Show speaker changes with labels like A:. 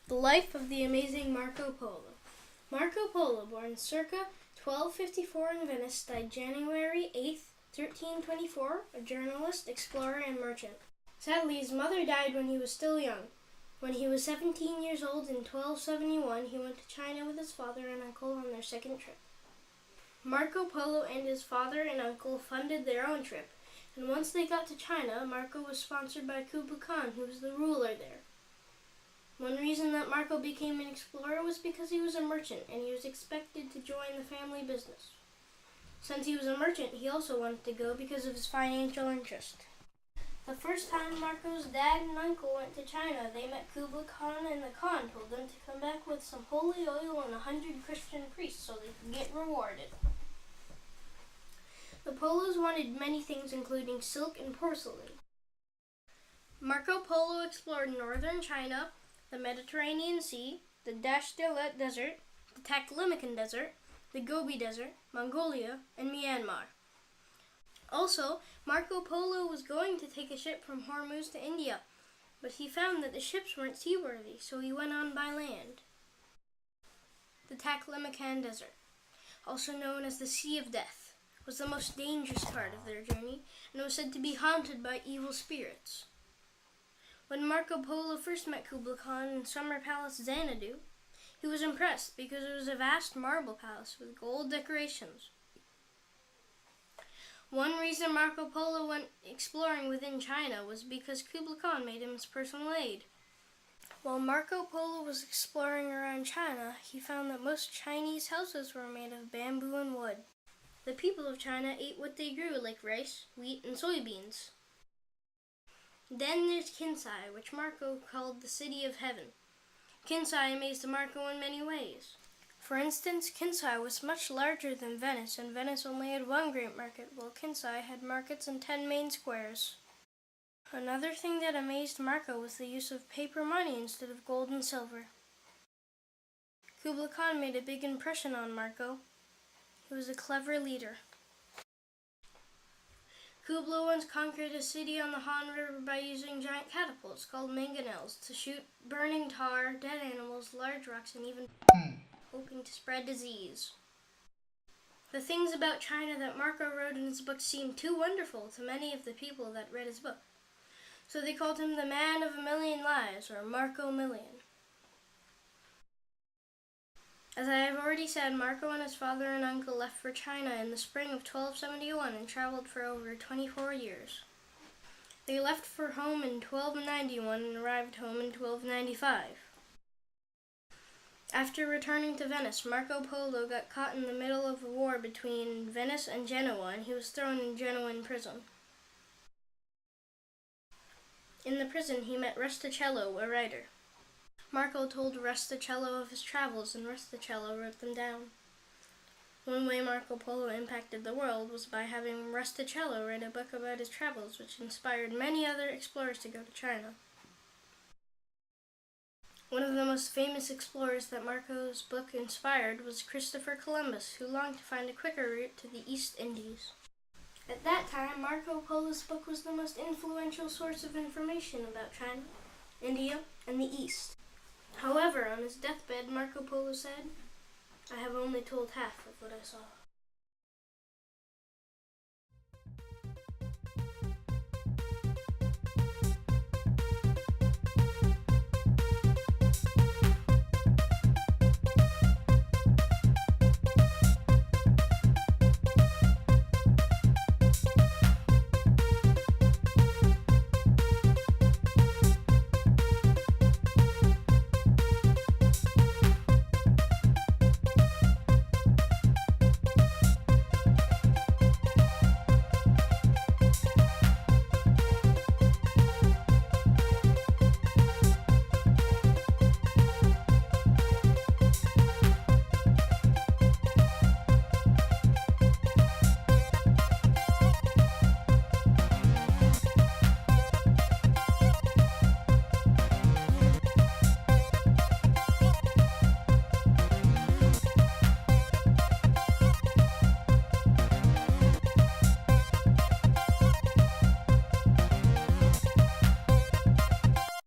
A: The life of the amazing Marco Polo. Marco Polo, born circa 1254 in Venice, died January 8th, 1324, a journalist, explorer, and merchant. Sadly, his mother died when he was still young. When he was 17 years old in 1271, he went to China with his father and uncle on their second trip. Marco Polo and his father and uncle funded their own trip, and once they got to China, Marco was sponsored by Kublai Khan, who was the ruler there. One reason that Marco became an explorer was because he was a merchant and he was expected to join the family business. Since he was a merchant, he also wanted to go because of his financial interest. The first time Marco's dad and uncle went to China, they met Kublai Khan, and the Khan told them to come back with some holy oil and 100 Christian priests so they could get rewarded. The Polos wanted many things, including silk and porcelain. Marco Polo explored northern China, the Mediterranean Sea, the Dasht-e-Let Desert, the Taklamakan Desert, the Gobi Desert, Mongolia, and Myanmar. Also, Marco Polo was going to take a ship from Hormuz to India, but he found that the ships weren't seaworthy, so he went on by land. The Taklamakan Desert, also known as the Sea of Death, was the most dangerous part of their journey and was said to be haunted by evil spirits. When Marco Polo first met Kublai Khan in Summer Palace Xanadu, he was impressed because it was a vast marble palace with gold decorations. One reason Marco Polo went exploring within China was because Kublai Khan made him his personal aide. While Marco Polo was exploring around China, he found that most Chinese houses were made of bamboo and wood. The people of China ate what they grew, like rice, wheat, and soybeans. Then there's Kinsai, which Marco called the City of Heaven. Kinsai amazed Marco in many ways. For instance, Kinsai was much larger than Venice, and Venice only had one great market, while Kinsai had markets in 10 main squares. Another thing that amazed Marco was the use of paper money instead of gold and silver. Kublai Khan made a big impression on Marco. He was a clever leader. Kublai once conquered a city on the Han River by using giant catapults called mangonels to shoot burning tar, dead animals, large rocks, and even hoping to spread disease. The things about China that Marco wrote in his book seemed too wonderful to many of the people that read his book, so they called him the Man of a Million Lives, or Marco Million. As I have already said, Marco and his father and uncle left for China in the spring of 1271 and traveled for over 24 years. They left for home in 1291 and arrived home in 1295. After returning to Venice, Marco Polo got caught in the middle of a war between Venice and Genoa, and he was thrown in Genoan prison. In the prison, he met Rustichello, a writer. Marco told Rustichello of his travels, and Rustichello wrote them down. One way Marco Polo impacted the world was by having Rustichello write a book about his travels, which inspired many other explorers to go to China. One of the most famous explorers that Marco's book inspired was Christopher Columbus, who longed to find a quicker route to the East Indies. At that time, Marco Polo's book was the most influential source of information about China, India, and the East. However, on his deathbed, Marco Polo said, "I have only told half of what I saw."